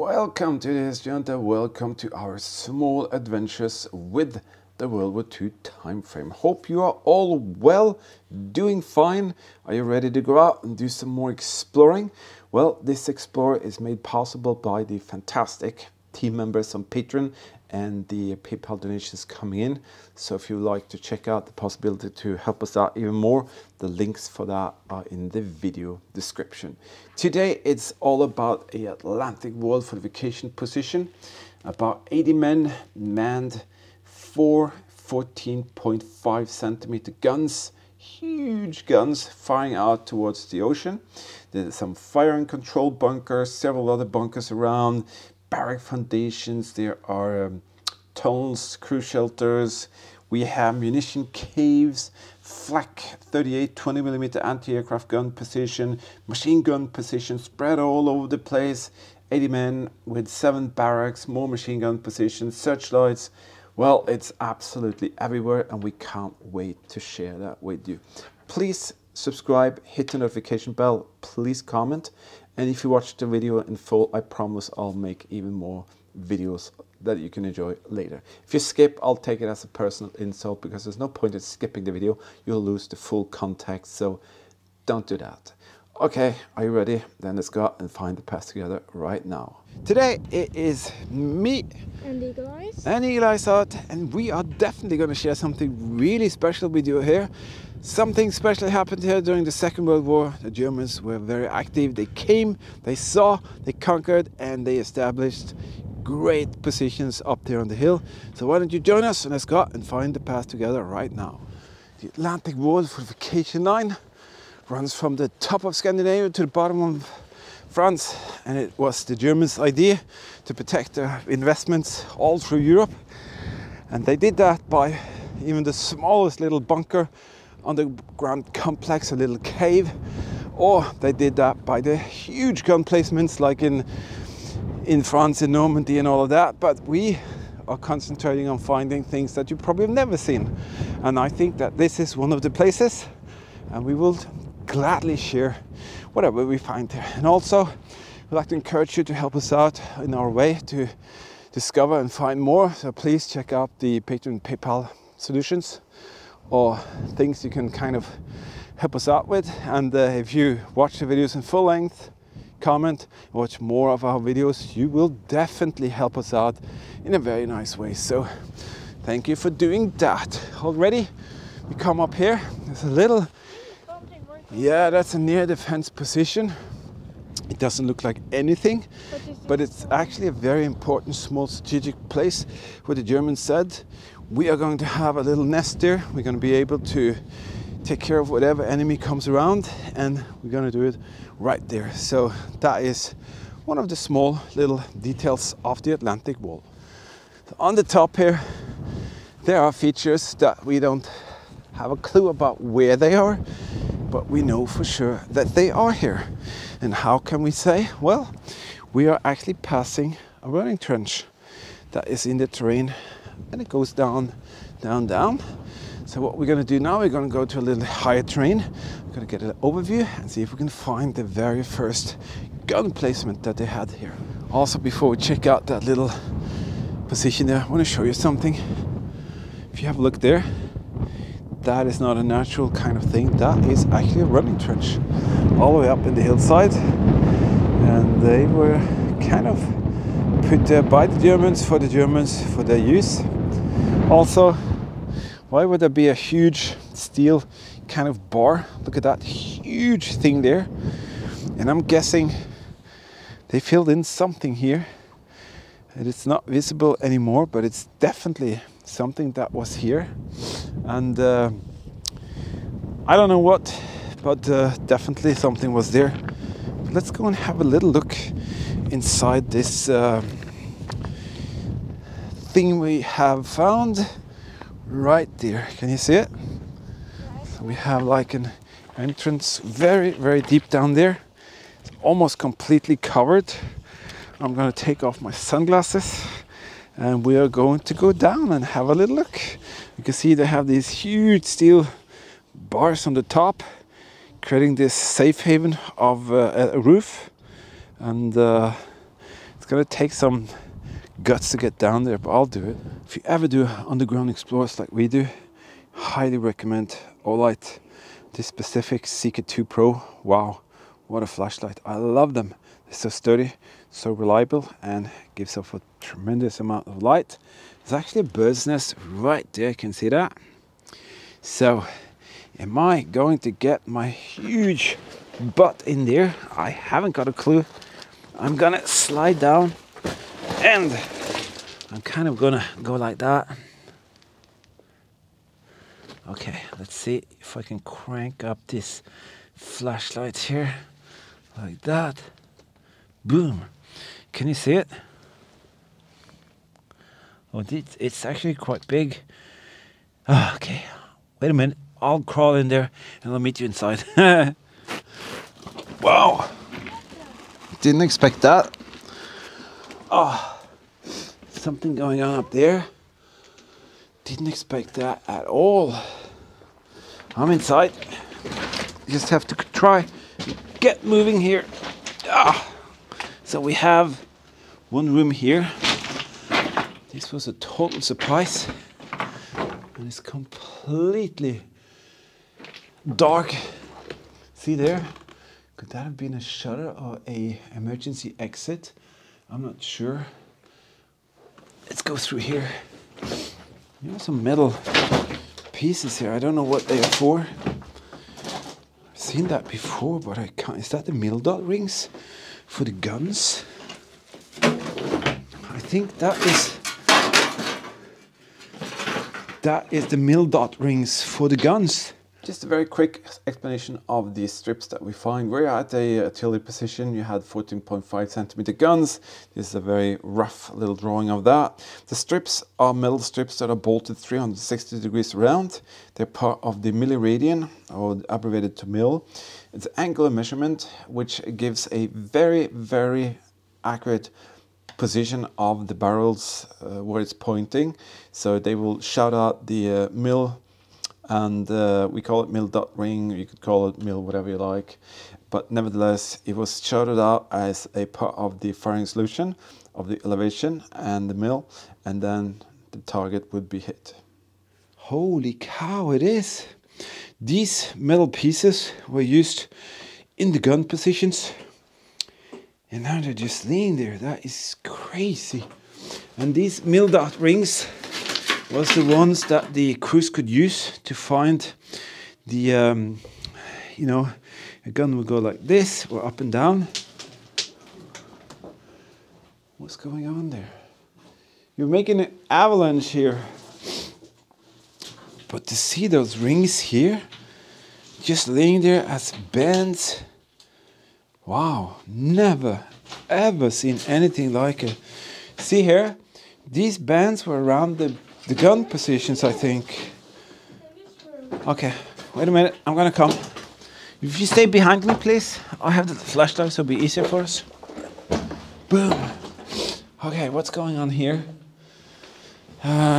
Welcome to this junta, welcome to our small adventures with the World War II time frame. Hope you are all well, doing fine. Are you ready to go out and do some more exploring? Well, this explore is made possible by the fantastic team members on Patreon and the PayPal donations coming in. So if you'd like to check out the possibility to help us out even more, the links for that are in the video description. Today it's all about a Atlantic wall fortification position. About 80 men manned 4 14.5 centimeter guns, huge guns firing out towards the ocean. There's some fire and control bunkers, several other bunkers around, barrack foundations, there are tunnels, crew shelters, we have munition caves, flak 38 20mm anti-aircraft gun position, machine gun position spread all over the place, 80 men with 7 barracks, more machine gun positions, searchlights. Well, it's absolutely everywhere and we can't wait to share that with you. Please subscribe, hit the notification bell, please comment. And if you watch the video in full, I promise I'll make even more videos that you can enjoy later. If you skip, I'll take it as a personal insult because there's no point in skipping the video. You'll lose the full context, so don't do that. Okay, are you ready? Then let's go out and find the path together right now. Today it is me and Eagle Eyes out, and we are definitely going to share something really special with you here. Something special happened here during the Second World War. The Germans were very active. They came, they saw, they conquered, and they established great positions up there on the hill. So why don't you join us and let's go out and find the path together right now. The Atlantic Wall fortification line runs from the top of Scandinavia to the bottom of France, and it was the Germans' idea to protect their investments all through Europe. And they did that by even the smallest little bunker underground complex, a little cave, or they did that by the huge gun placements like in France, in Normandy and all of that. But we are concentrating on finding things that you probably have never seen, and I think that this is one of the places, and we will gladly share whatever we find here. And also we'd like to encourage you to help us out in our way to discover and find more, so please check out the Patreon PayPal solutions or things you can kind of help us out with. And if you watch the videos in full length, comment, watch more of our videos, you will definitely help us out in a very nice way. So thank you for doing that. Already we come up here, there's a little, yeah, that's a near defense position. It doesn't look like anything, but it's actually a very important small strategic place where the Germans said, we are going to have a little nest there. We're going to be able to take care of whatever enemy comes around, and we're going to do it right there. So that is one of the small little details of the Atlantic Wall. So on the top here, there are features that we don't have a clue about where they are, but we know for sure that they are here. And how can we say? Well, we are actually passing a running trench that is in the terrain, and it goes down, down, down. So what we're going to do now, we're going to go to a little higher terrain. We're going to get an overview and see if we can find the very first gun placement that they had here. Also, before we check out that little position there, I want to show you something. If you have a look there, that is not a natural kind of thing. That is actually a running trench all the way up in the hillside, and they were kind of put there by the Germans for their use. Also, why would there be a huge steel kind of bar? Look at that huge thing there. And I'm guessing they filled in something here, and it's not visible anymore, but it's definitely something that was here. And I don't know what, but definitely something was there. But let's go and have a little look inside this thing we have found right there. Can you see it? So we have like an entrance very, very deep down there. It's almost completely covered. I'm going to take off my sunglasses and we are going to go down and have a little look. You can see they have these huge steel bars on the top, creating this safe haven of a roof. And it's gonna take some guts to get down there, but I'll do it. If you ever do underground explorers like we do, highly recommend Olight, this specific Seeker 2 Pro. Wow, what a flashlight. I love them. They're so sturdy, so reliable, and gives off a tremendous amount of light. There's actually a bird's nest right there, you can see that. So, am I going to get my huge butt in there? I haven't got a clue. I'm gonna slide down, and I'm kind of gonna go like that. Okay, let's see if I can crank up this flashlight here, like that. Boom. Can you see it? Oh, it's actually quite big. Oh, okay, wait a minute. I'll crawl in there and I'll meet you inside. Wow. Didn't expect that. Oh, something going on up there. Didn't expect that at all. I'm inside. Just have to try get moving here. So we have one room here. This was a total surprise, and it's completely dark. See there? Could that have been a shutter or a emergency exit? I'm not sure. Let's go through here. You know, some metal pieces here. I don't know what they are for. I've seen that before, but I can't. Is that the mill dot rings for the guns? I think that is the mill dot rings for the guns. Just a very quick explanation of the strips that we find. We're at a artillery position. You had 14.5 centimeter guns. This is a very rough little drawing of that. The strips are metal strips that are bolted 360 degrees around. They're part of the milliradian, or abbreviated to mill. It's angular measurement, which gives a very, very accurate position of the barrels where it's pointing. So they will shout out the mill, and we call it mill dot ring. You could call it mill, whatever you like, but nevertheless it was shouted out as a part of the firing solution of the elevation and the mill, and then the target would be hit. Holy cow, it is! These metal pieces were used in the gun positions, and now they're just laying there. That is crazy. And these mill dot rings was the ones that the crews could use to find the, you know, a gun would go like this or up and down. What's going on there? You're making an avalanche here. But to see those rings here, just laying there as bands, wow, never ever seen anything like it. See here, these bands were around the gun positions, I think. Okay, wait a minute, I'm gonna come. If you stay behind me, please. I have the flashlight, so it'll be easier for us. Boom. Okay, what's going on here?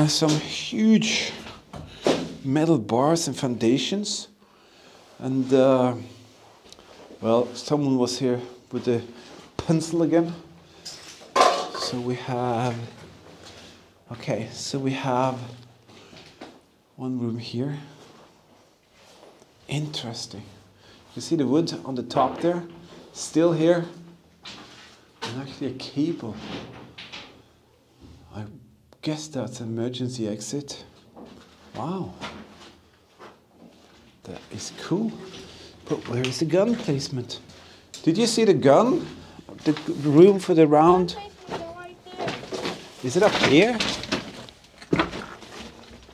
Some huge metal bars and foundations. And, well, someone was here with the pencil again. So we have... Okay, so we have one room here. Interesting. You see the wood on the top there? Still here. And actually a cable. I guess that's an emergency exit. Wow. That is cool. But where is the gun placement? Did you see the gun? The room for the round? Is it up here?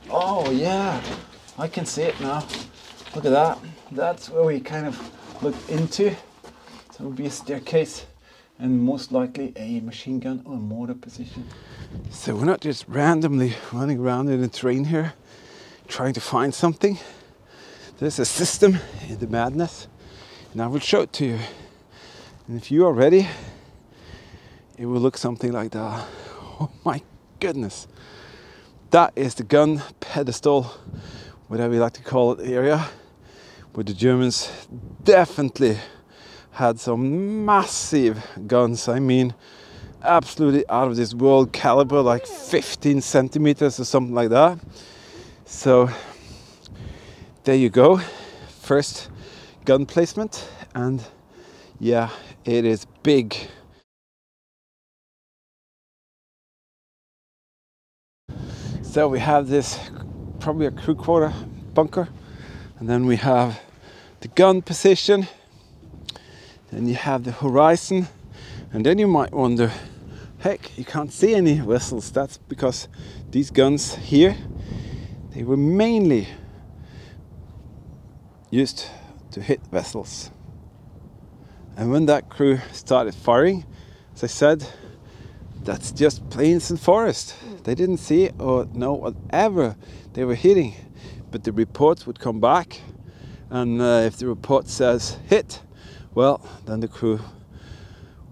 Oh yeah, I can see it now. Look at that. That's where we kind of looked into. So it would be a staircase and most likely a machine gun or mortar position. So we're not just randomly running around in the terrain here trying to find something. There's a system in the madness, and I will show it to you. And if you are ready, it will look something like that. Oh my goodness. That is the gun pedestal, whatever you like to call it, area where the Germans definitely had some massive guns. I mean, absolutely out of this world caliber, like 15 centimeters or something like that. So there you go, first gun placement, and yeah, it is big. So we have this, probably a crew quarter bunker, and then we have the gun position, then you have the horizon, and then you might wonder, heck, you can't see any vessels. That's because these guns here, they were mainly used to hit vessels. And when that crew started firing, as I said, that's just plains and forest. They didn't see or know whatever they were hitting, but the reports would come back, and if the report says hit, well, then the crew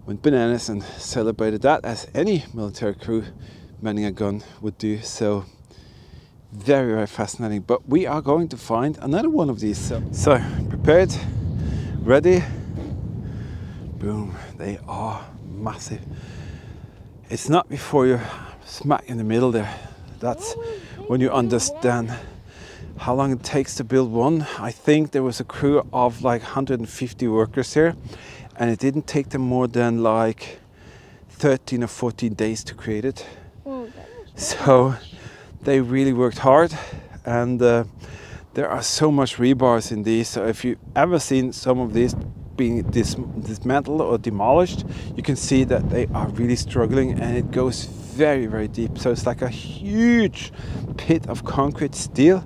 went bananas and celebrated that, as any military crew manning a gun would do. So very, very fascinating. But we are going to find another one of these. So prepared, ready, boom. They are massive. It's not before you're smack in the middle there. That's when you understand how long it takes to build one. I think there was a crew of like 150 workers here, and it didn't take them more than like 13 or 14 days to create it. So they really worked hard, and there are so much rebars in these. So if you've ever seen some of these being dismantled or demolished, you can see that they are really struggling, and it goes very, very deep. So it's like a huge pit of concrete steel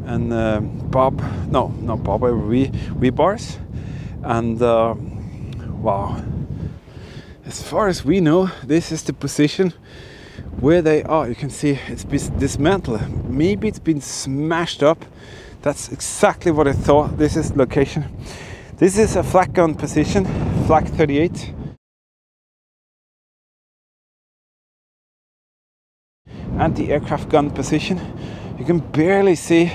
and rebars. And wow, as far as we know, this is the position where they are. You can see it's been dismantled. Maybe it's been smashed up. That's exactly what I thought. This is the location. This is a flak gun position, flak 38. Anti-aircraft gun position. You can barely see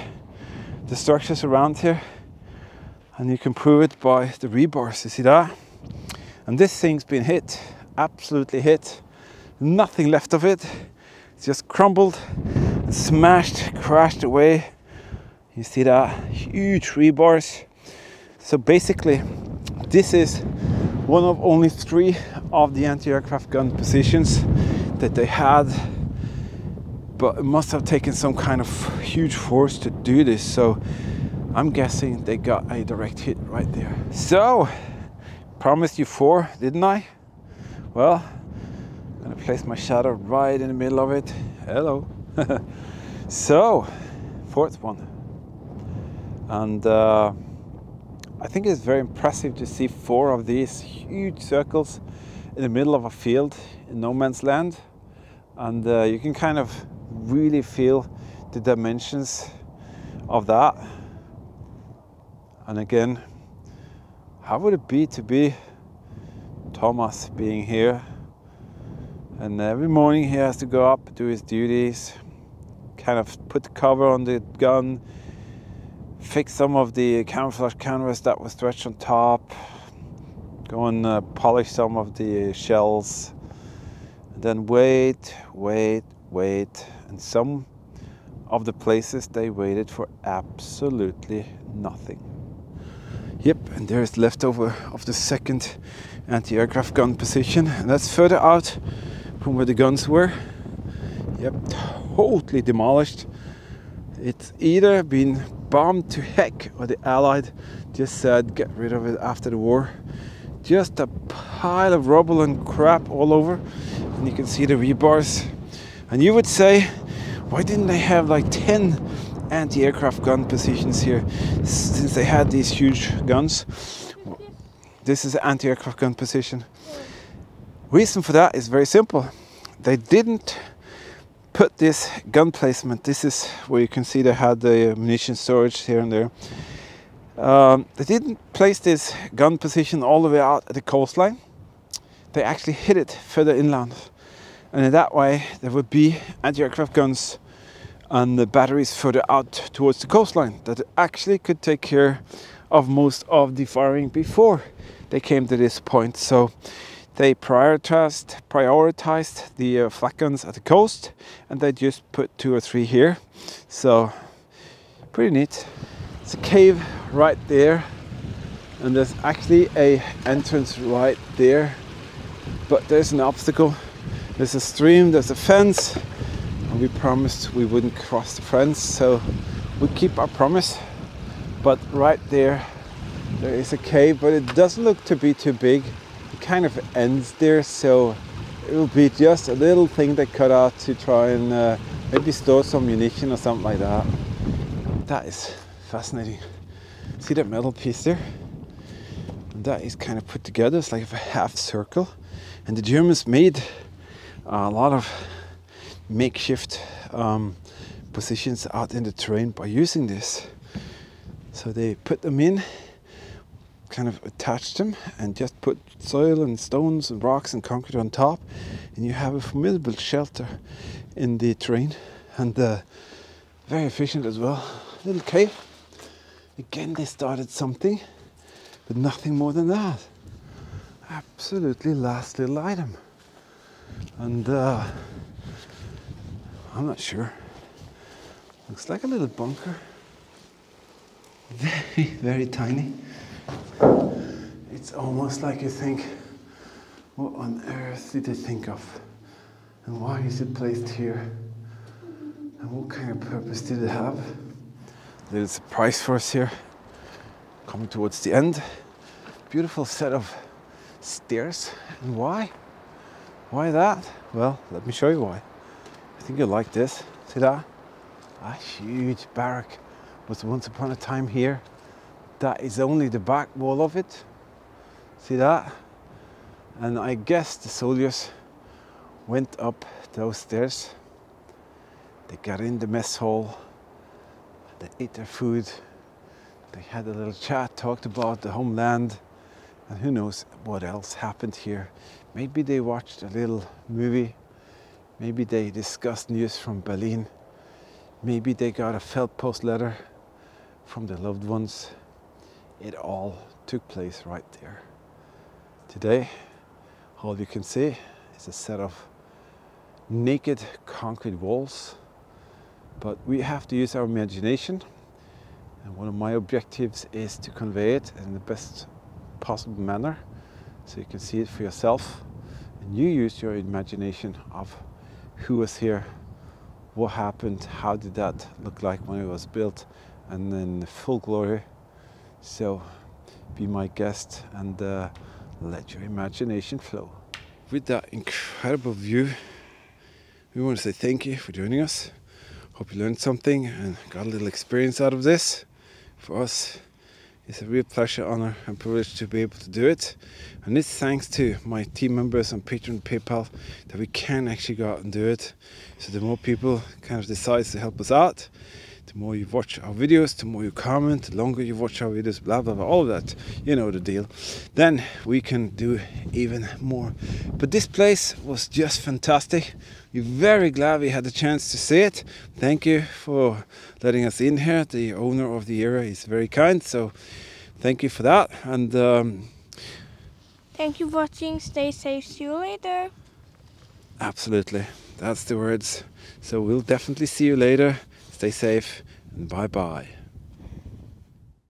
the structures around here, and you can prove it by the rebars. You see that? And this thing's been hit, absolutely hit. Nothing left of it. It's just crumbled, smashed, crashed away. You see that? Huge rebars. So basically, this is one of only 3 of the anti-aircraft gun positions that they had, but it must have taken some kind of huge force to do this. So I'm guessing they got a direct hit right there. So, promised you 4, didn't I? Well, I'm gonna place my shadow right in the middle of it. Hello. So, 4th one. And I think it's very impressive to see 4 of these huge circles in the middle of a field in no man's land, and you can kind of really feel the dimensions of that. And again, how would it be to be Thomas being here, and every morning he has to go up, do his duties, kind of put the cover on the gun, fix some of the camouflage canvas that was stretched on top, go and polish some of the shells, and then wait, and some of the places they waited for absolutely nothing. Yep, and there's leftover of the 2nd anti-aircraft gun position, and that's further out from where the guns were. Yep, totally demolished. It's either been bombed to heck, or the Allied just said get rid of it after the war. Just a pile of rubble and crap all over, and you can see the rebars. And you would say, why didn't they have like 10 anti-aircraft gun positions here, since they had these huge guns? This is an anti-aircraft gun position. Reason for that is very simple. They didn't put this gun placement. This is where you can see they had the ammunition storage here and there. They didn't place this gun position all the way out at the coastline. They actually hid it further inland, and in that way there would be anti-aircraft guns and the batteries further out towards the coastline that actually could take care of most of the firing before they came to this point. So They prioritized the flak guns at the coast, and they just put 2 or 3 here. So pretty neat. It's a cave right there, and there's actually a entrance right there, but there's an obstacle. There's a stream, there's a fence, and we promised we wouldn't cross the fence, so we keep our promise. But right there is a cave, but it doesn't look to be too big. It kind of ends there, so it will be just a little thing they cut out to try and maybe store some munition or something like that. That is fascinating. See that metal piece there? And that is kind of put together. It's like a half circle, and the Germans made a lot of makeshift positions out in the terrain by using this. So they put them in, kind of attached them, and just put soil and stones and rocks and concrete on top, and you have a formidable shelter in the terrain, and very efficient as well. Little cave. Again, they started something, but nothing more than that. Absolutely last little item. And I'm not sure. Looks like a little bunker. Very, very tiny. It's almost like you think, what on earth did they think of? And why is it placed here? And what kind of purpose did it have? A little surprise for us here, coming towards the end. Beautiful set of stairs. And why? Why that? Well, let me show you why. I think you'll like this. See that? A huge barrack was once upon a time here. That is only the back wall of it. See that? And I guess the soldiers went up those stairs. They got in the mess hall. They ate their food. They had a little chat, talked about the homeland, and who knows what else happened here. Maybe they watched a little movie. Maybe they discussed news from Berlin. Maybe they got a felt post letter from their loved ones. It all took place right there. Today, all you can see is a set of naked concrete walls, but we have to use our imagination, and one of my objectives is to convey it in the best possible manner so you can see it for yourself, and you use your imagination of who was here, what happened, how did that look like when it was built, and in full glory. So be my guest and let your imagination flow. With that incredible view, we want to say thank you for joining us. Hope you learned something and got a little experience out of this. For us, it's a real pleasure, honor and privilege to be able to do it. And it's thanks to my team members on Patreon and PayPal that we can actually go out and do it. So the more people kind of decide to help us out, the more you watch our videos, the more you comment, the longer you watch our videos, blah, blah, blah, all of that, you know the deal. Then we can do even more. But this place was just fantastic. We're very glad we had the chance to see it. Thank you for letting us in here. The owner of the area is very kind, so thank you for that. And thank you for watching. Stay safe. See you later. Absolutely. That's the words. So we'll definitely see you later. Stay safe and bye-bye.